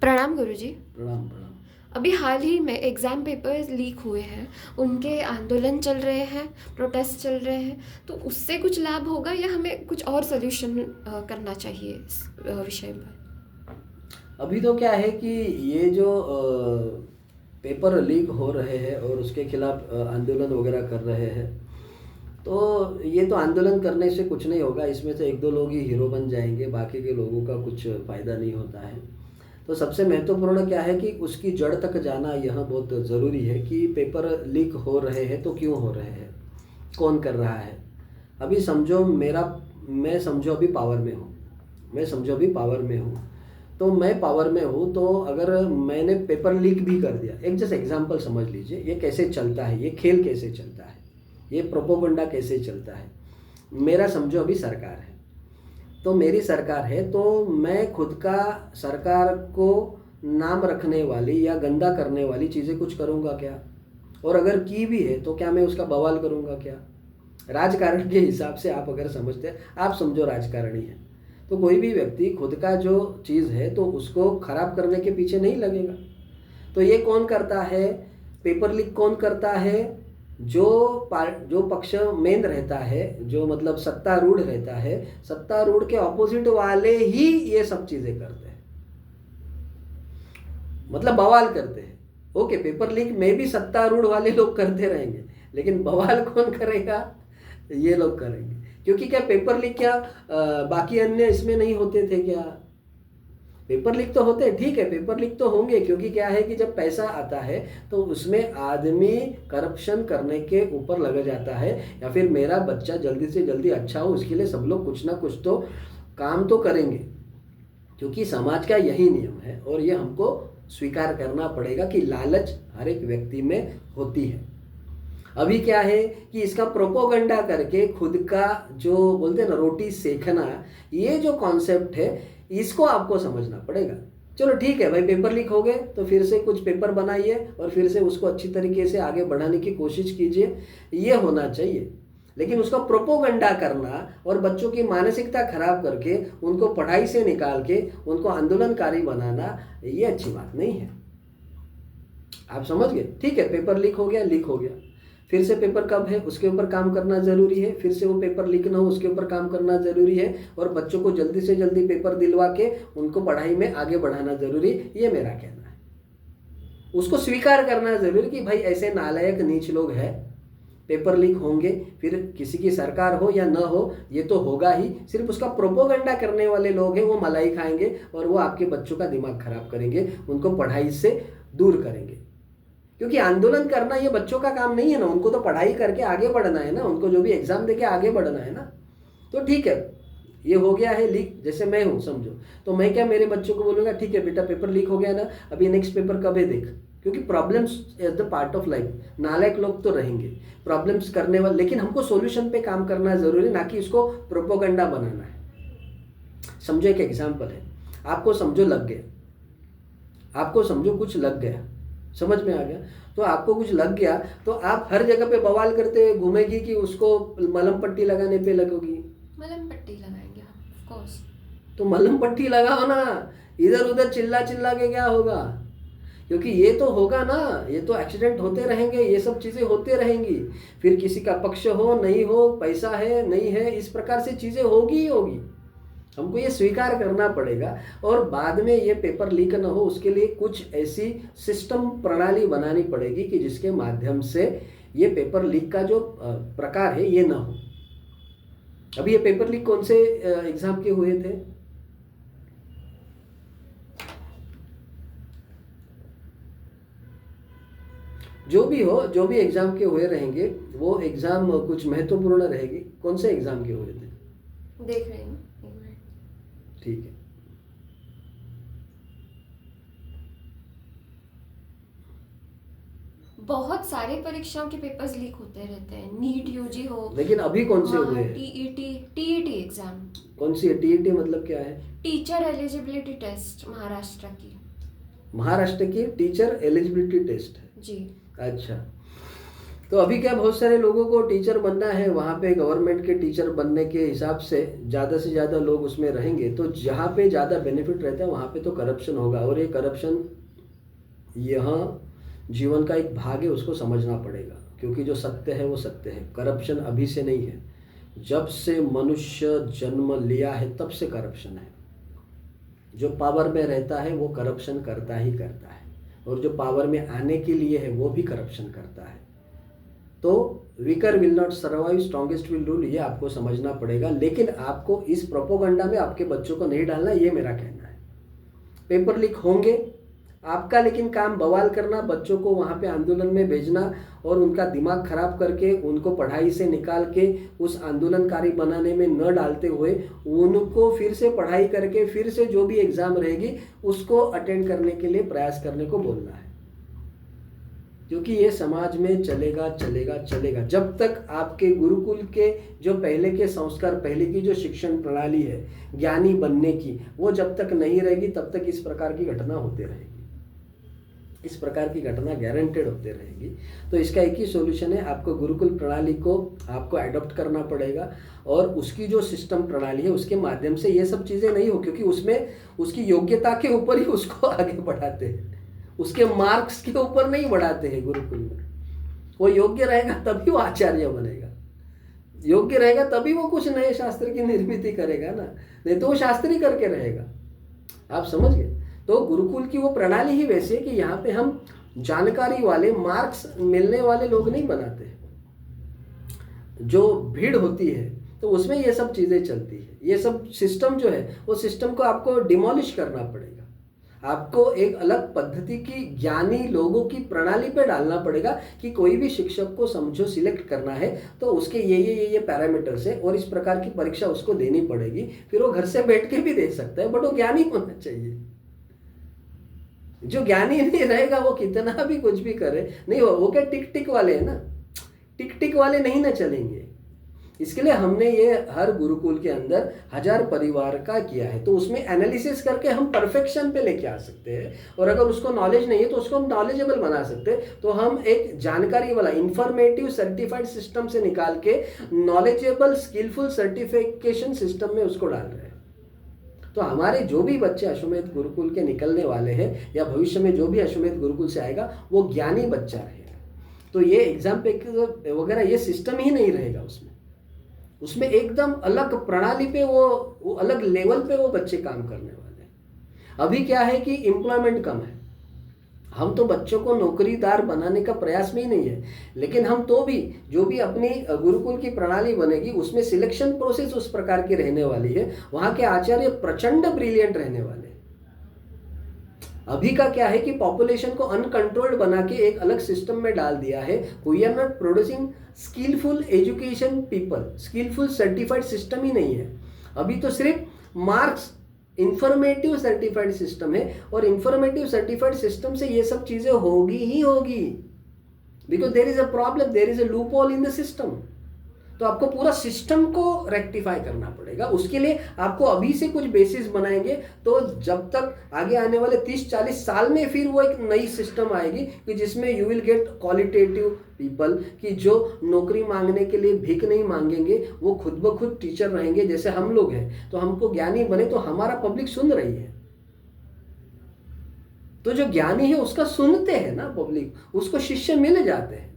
प्रणाम गुरुजी। प्रणाम प्रणाम। अभी हाल ही में एग्ज़ाम पेपर्स लीक हुए हैं, उनके आंदोलन चल रहे हैं, प्रोटेस्ट चल रहे हैं, तो उससे कुछ लाभ होगा या हमें कुछ और सॉल्यूशन करना चाहिए इस विषय पर? अभी तो क्या है कि ये जो पेपर लीक हो रहे हैं और उसके खिलाफ आंदोलन वगैरह कर रहे हैं, तो ये तो आंदोलन करने से कुछ नहीं होगा। इसमें से एक दो लोग ही हीरो बन जाएंगे, बाकी के लोगों का कुछ फ़ायदा नहीं होता है। तो सबसे महत्वपूर्ण क्या है कि उसकी जड़ तक जाना यह बहुत ज़रूरी है कि पेपर लीक हो रहे हैं तो क्यों हो रहे हैं, कौन कर रहा है। अभी समझो मैं समझो अभी पावर में हूँ, तो मैं पावर में हूँ, तो अगर मैंने पेपर लीक भी कर दिया, एक जैसे एग्जांपल समझ लीजिए, ये कैसे चलता है, ये खेल कैसे चलता है, ये प्रोपोगंडा कैसे चलता है। मेरा समझो अभी सरकार है, तो मेरी सरकार है, तो मैं खुद का सरकार को नाम रखने वाली या गंदा करने वाली चीज़ें कुछ करूँगा क्या? और अगर की भी है तो क्या मैं उसका बवाल करूँगा क्या? राजकारण के हिसाब से आप अगर समझते हैं, आप समझो राजकारणी है, तो कोई भी व्यक्ति खुद का जो चीज़ है तो उसको खराब करने के पीछे नहीं लगेगा। तो ये कौन करता है, पेपर लीक कौन करता है? जो पक्ष मेन रहता है, जो मतलब सत्तारूढ़ रहता है, सत्तारूढ़ के ऑपोजिट वाले ही ये सब चीज़ें करते हैं, मतलब बवाल करते हैं। ओके, पेपर लीक में भी सत्तारूढ़ वाले लोग करते रहेंगे, लेकिन बवाल कौन करेगा? ये लोग करेंगे। क्योंकि क्या पेपर लीक क्या बाकी अन्य इसमें नहीं होते थे क्या? पेपर लीक तो होते हैं, ठीक है, पेपर लीक तो होंगे, क्योंकि क्या है कि जब पैसा आता है तो उसमें आदमी करप्शन करने के ऊपर लग जाता है, या फिर मेरा बच्चा जल्दी से जल्दी अच्छा हो उसके लिए सब लोग कुछ ना कुछ तो काम तो करेंगे, क्योंकि समाज का यही नियम है और ये हमको स्वीकार करना पड़ेगा कि लालच हर एक व्यक्ति में होती है। अभी क्या है कि इसका प्रोपोगंडा करके खुद का जो बोलते हैं ना रोटी सेकना, ये जो कॉन्सेप्ट है इसको आपको समझना पड़ेगा। चलो ठीक है भाई, पेपर लीक हो गए तो फिर से कुछ पेपर बनाइए और फिर से उसको अच्छी तरीके से आगे बढ़ाने की कोशिश कीजिए, ये होना चाहिए। लेकिन उसका प्रोपोगंडा करना और बच्चों की मानसिकता खराब करके उनको पढ़ाई से निकाल के उनको आंदोलनकारी बनाना, ये अच्छी बात नहीं है। आप समझ गए? ठीक है, पेपर लीक हो गया, फिर से पेपर कब है उसके ऊपर काम करना ज़रूरी है, फिर से वो पेपर लीक ना हो उसके ऊपर काम करना ज़रूरी है, और बच्चों को जल्दी से जल्दी पेपर दिलवा के उनको पढ़ाई में आगे बढ़ाना ज़रूरी, ये मेरा कहना है। उसको स्वीकार करना ज़रूरी कि भाई ऐसे नालायक नीच लोग हैं, पेपर लीक होंगे, फिर किसी की सरकार हो या ना हो ये तो होगा ही। सिर्फ उसका प्रोपोगंडा करने वाले लोग हैं, वो मलाई खाएंगे और वो आपके बच्चों का दिमाग खराब करेंगे, उनको पढ़ाई से दूर करेंगे। क्योंकि आंदोलन करना ये बच्चों का काम नहीं है ना, उनको तो पढ़ाई करके आगे बढ़ना है ना, उनको जो भी एग्जाम देके आगे बढ़ना है ना। तो ठीक है, ये हो गया है लीक, जैसे मैं हूँ समझो, तो मैं क्या मेरे बच्चों को बोलूँगा ठीक है बेटा पेपर लीक हो गया ना, अभी नेक्स्ट पेपर कब है देख, क्योंकि problems is the part of life. नालायक लोग तो रहेंगे प्रॉब्लम्स करने वाले, लेकिन हमको सॉल्यूशन पे काम करना जरूरी, ना कि इसको प्रोपोगंडा बनाना है। समझो एक एग्जाम्पल है, आपको समझो लग गया, आपको समझो कुछ लग गया, समझ में आ गया, तो आपको कुछ लग गया तो आप हर जगह पे बवाल करते हुए घूमेगी कि उसको मलहम पट्टी लगाने पे लगोगी? मलहम पट्टी लगाएंगे ऑफ कोर्स। तो मलहम पट्टी लगाओ ना, इधर उधर चिल्ला चिल्ला के क्या होगा? क्योंकि ये तो होगा ना, ये तो एक्सीडेंट होते रहेंगे, ये सब चीज़ें होते रहेंगी, फिर किसी का पक्ष हो नहीं हो, पैसा है नहीं है, इस प्रकार से चीज़ें होगी ही होगी। हमको ये स्वीकार करना पड़ेगा, और बाद में ये पेपर लीक ना हो उसके लिए कुछ ऐसी सिस्टम प्रणाली बनानी पड़ेगी कि जिसके माध्यम से ये पेपर लीक का जो प्रकार है ये ना हो। अभी ये पेपर लीक कौन से एग्जाम के हुए थे? जो भी हो, जो भी एग्जाम के हुए रहेंगे वो एग्जाम कुछ महत्वपूर्ण रहेगी। कौन से एग्जाम के हुए थे? देख रही हूँ, एक मिनट। ठीक है। बहुत सारे परीक्षाओं के पेपर्स लीक होते रहते हैं, नीट यूजी हो, लेकिन अभी कौन से हुए हैं? TET exam. कौन सी है टीईटी? मतलब क्या है? टीचर एलिजिबिलिटी टेस्ट, महाराष्ट्र की। महाराष्ट्र की टीचर एलिजिबिलिटी टेस्ट है? जी। अच्छा, तो अभी क्या बहुत सारे लोगों को टीचर बनना है, वहाँ पे गवर्नमेंट के टीचर बनने के हिसाब से ज़्यादा लोग उसमें रहेंगे, तो जहाँ पे ज़्यादा बेनिफिट रहता है वहाँ पे तो करप्शन होगा, और ये करप्शन यहाँ जीवन का एक भाग है, उसको समझना पड़ेगा। क्योंकि जो सत्य है वो सत्य है, करप्शन अभी से नहीं है, जब से मनुष्य जन्म लिया है तब से करप्शन है। जो पावर में रहता है वो करप्शन करता ही करता है, और जो पावर में आने के लिए है वो भी करप्शन करता है। तो weaker will not survive, strongest will rule, ये आपको समझना पड़ेगा। लेकिन आपको इस प्रोपोगंडा में आपके बच्चों को नहीं डालना, ये मेरा कहना है। पेपर लीक होंगे आपका, लेकिन काम बवाल करना, बच्चों को वहाँ पे आंदोलन में भेजना और उनका दिमाग खराब करके उनको पढ़ाई से निकाल के उस आंदोलनकारी बनाने में न डालते हुए उनको फिर से पढ़ाई करके फिर से जो भी एग्ज़ाम रहेगी उसको अटेंड करने के लिए प्रयास करने को बोलना है। क्योंकि ये समाज में चलेगा चलेगा चलेगा जब तक आपके गुरुकुल के जो पहले के संस्कार, पहले की जो शिक्षण प्रणाली है ज्ञानी बनने की, वो जब तक नहीं रहेगी तब तक इस प्रकार की घटना होती रहेगी, इस प्रकार की घटना गारंटेड होते रहेगी। तो इसका एक ही सॉल्यूशन है, आपको गुरुकुल प्रणाली को आपको अडॉप्ट करना पड़ेगा, और उसकी जो सिस्टम प्रणाली है उसके माध्यम से ये सब चीज़ें नहीं हो, क्योंकि उसमें उसकी योग्यता के ऊपर ही उसको आगे बढ़ाते हैं, उसके मार्क्स के ऊपर नहीं बढ़ाते हैं गुरुकुल में। वो योग्य रहेगा तभी वो आचार्य बनेगा, योग्य रहेगा तभी वो कुछ नए शास्त्र की निर्मित करेगा ना, नहीं तो वो शास्त्री करके रहेगा। आप समझ गए? तो गुरुकुल की वो प्रणाली ही वैसी है कि यहाँ पे हम जानकारी वाले, मार्क्स मिलने वाले लोग नहीं बनाते हैं। जो भीड़ होती है तो उसमें ये सब चीज़ें चलती है, ये सब सिस्टम जो है वो सिस्टम को आपको डिमोलिश करना पड़ेगा। आपको एक अलग पद्धति की ज्ञानी लोगों की प्रणाली पे डालना पड़ेगा कि कोई भी शिक्षक को समझो सिलेक्ट करना है तो उसके ये पैरामीटर्स है, और इस प्रकार की परीक्षा उसको देनी पड़ेगी। फिर वो घर से बैठ के भी दे सकता है, बट वो ज्ञानी होना चाहिए। जो ज्ञानी नहीं रहेगा वो कितना भी कुछ भी करे नहीं हो, वो क्या टिक टिक वाले है ना, टिक टिक वाले नहीं ना चलेंगे। इसके लिए हमने ये हर गुरुकुल के अंदर 1000 परिवार का किया है, तो उसमें एनालिसिस करके हम परफेक्शन पे लेके आ सकते हैं, और अगर उसको नॉलेज नहीं है तो उसको हम नॉलेजेबल बना सकते हैं। तो हम एक जानकारी वाला इंफॉर्मेटिव सर्टिफाइड सिस्टम से निकाल के नॉलेजेबल स्किलफुल सर्टिफिकेशन सिस्टम में उसको डाल रहे हैं। तो हमारे जो भी बच्चे अश्वमेध गुरुकुल के निकलने वाले हैं, या भविष्य में जो भी अश्वमेध गुरुकुल से आएगा वो ज्ञानी बच्चा रहेगा। तो ये एग्जाम पे वगैरह ये सिस्टम ही नहीं रहेगा उसमें एकदम अलग प्रणाली पे वो अलग लेवल पे वो बच्चे काम करने वाले हैं। अभी क्या है कि एम्प्लॉयमेंट कम है, हम तो बच्चों को नौकरीदार बनाने का प्रयास में ही नहीं है, लेकिन हम तो भी जो भी अपनी गुरुकुल की प्रणाली बनेगी उसमें सिलेक्शन प्रोसेस उस प्रकार की रहने वाली है, वहाँ के आचार्य प्रचंड ब्रिलियंट रहने वाले। अभी का क्या है कि पॉपुलेशन को अनकंट्रोल्ड बना के एक अलग सिस्टम में डाल दिया है। We are not producing skilful education people, skilful certified system ही नहीं है। अभी तो सिर्फ मार्क्स इंफॉर्मेटिव सर्टिफाइड सिस्टम है, और इंफॉर्मेटिव सर्टिफाइड सिस्टम से ये सब चीजें होगी ही होगी, because there is a problem, there is a loophole in the system. तो आपको पूरा सिस्टम को रेक्टिफाई करना पड़ेगा। उसके लिए आपको अभी से कुछ बेसिस बनाएंगे, तो जब तक आगे आने वाले 30-40 साल में फिर वो एक नई सिस्टम आएगी कि जिसमें you will get qualitative people, कि जो नौकरी मांगने के लिए भीख नहीं मांगेंगे, वो खुद ब खुद टीचर रहेंगे जैसे हम लोग हैं। तो हमको ज्ञानी बने तो हमारा पब्लिक सुन रही है, तो जो ज्ञानी है उसका सुनते हैं ना पब्लिक, उसको शिष्य मिल जाते हैं।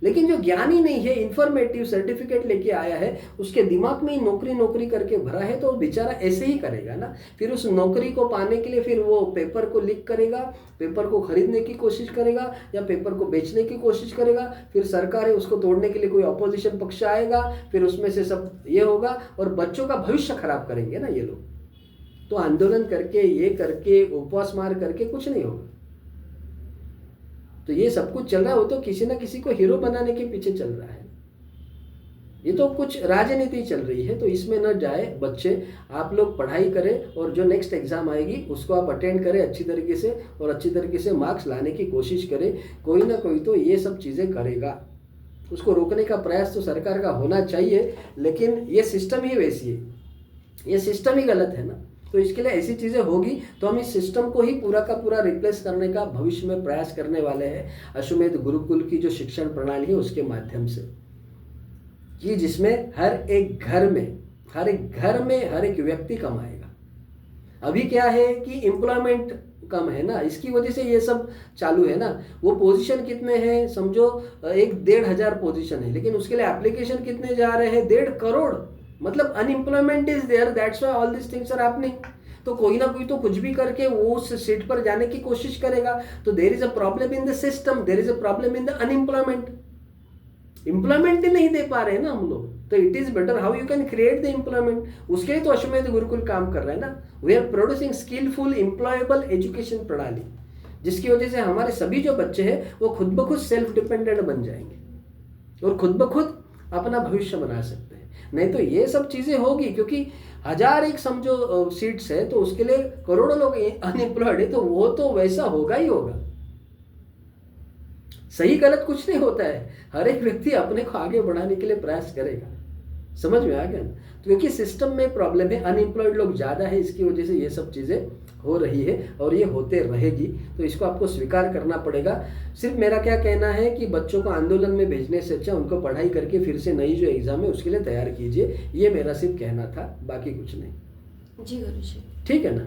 लेकिन जो ज्ञानी नहीं है, इंफॉर्मेटिव सर्टिफिकेट लेके आया है, उसके दिमाग में ही नौकरी करके भरा है, तो बेचारा ऐसे ही करेगा ना। फिर उस नौकरी को पाने के लिए फिर वो पेपर को लीक करेगा, पेपर को खरीदने की कोशिश करेगा, या पेपर को बेचने की कोशिश करेगा। फिर सरकार है उसको तोड़ने के लिए कोई अपोजिशन पक्ष आएगा, फिर उसमें से सब ये होगा, और बच्चों का भविष्य खराब करेंगे ना ये लोग। तो आंदोलन करके, ये करके, उपवास मार करके कुछ नहीं होगा। तो ये सब कुछ चल रहा है, वो तो किसी ना किसी को हीरो बनाने के पीछे चल रहा है। ये तो कुछ राजनीति चल रही है, तो इसमें न जाए बच्चे। आप लोग पढ़ाई करें, और जो नेक्स्ट एग्जाम आएगी उसको आप अटेंड करें अच्छी तरीके से, और अच्छी तरीके से मार्क्स लाने की कोशिश करें। कोई ना कोई तो ये सब चीज़ें करेगा, उसको रोकने का प्रयास तो सरकार का होना चाहिए। लेकिन ये सिस्टम ही वैसी है, ये सिस्टम ही गलत है ना। तो इसके लिए ऐसी चीज़ें होगी तो हम इस सिस्टम को ही पूरा का पूरा रिप्लेस करने का भविष्य में प्रयास करने वाले हैं अश्वमेध गुरुकुल की जो शिक्षण प्रणाली है उसके माध्यम से, कि जिसमें हर एक घर में हर एक व्यक्ति कमाएगा। अभी क्या है कि एम्प्लॉयमेंट कम है ना, इसकी वजह से ये सब चालू है ना। वो पोजीशन कितने हैं समझो, 1,500 पोजीशन है, लेकिन उसके लिए एप्लीकेशन कितने जा रहे हैं, 1.5 करोड़। मतलब unemployment is there, that's why all this things are happening. तो कोई ना कोई तो कुछ भी करके वो उस सीट पर जाने की कोशिश करेगा। तो there is a problem in the system, there is a problem in the unemployment. Employment ही नहीं दे पा रहे हैं ना हम लोग, तो it is better how you can create the employment. उसके लिए तो अश्वमेध गुरुकुल काम कर रहे हैं ना। We are producing skillful employable education प्रणाली, जिसकी वजह से हमारे सभी जो बच्चे हैं वो खुद ब खुद सेल्फ डिपेंडेंट बन जाएंगे और खुद ब खुद अपना भविष्य बना सकते हैं। नहीं तो ये सब चीजें होगी, क्योंकि 1001 समझो सीट्स है तो उसके लिए करोड़ों लोग अनएम्प्लॉयड है, तो वो तो वैसा होगा ही होगा। सही गलत कुछ नहीं होता है, हर एक व्यक्ति अपने को आगे बढ़ाने के लिए प्रयास करेगा। समझ में आ गया ना। तो क्योंकि सिस्टम में प्रॉब्लम है, अनएम्प्लॉयड लोग ज़्यादा है, इसकी वजह से ये सब चीज़ें हो रही है और ये होते रहेगी। तो इसको आपको स्वीकार करना पड़ेगा। सिर्फ मेरा क्या कहना है कि बच्चों को आंदोलन में भेजने से अच्छा उनको पढ़ाई करके फिर से नई जो एग्ज़ाम है उसके लिए तैयार कीजिए, ये मेरा सिर्फ कहना था, बाकी कुछ नहीं। जी गुरुजी। ठीक है ना।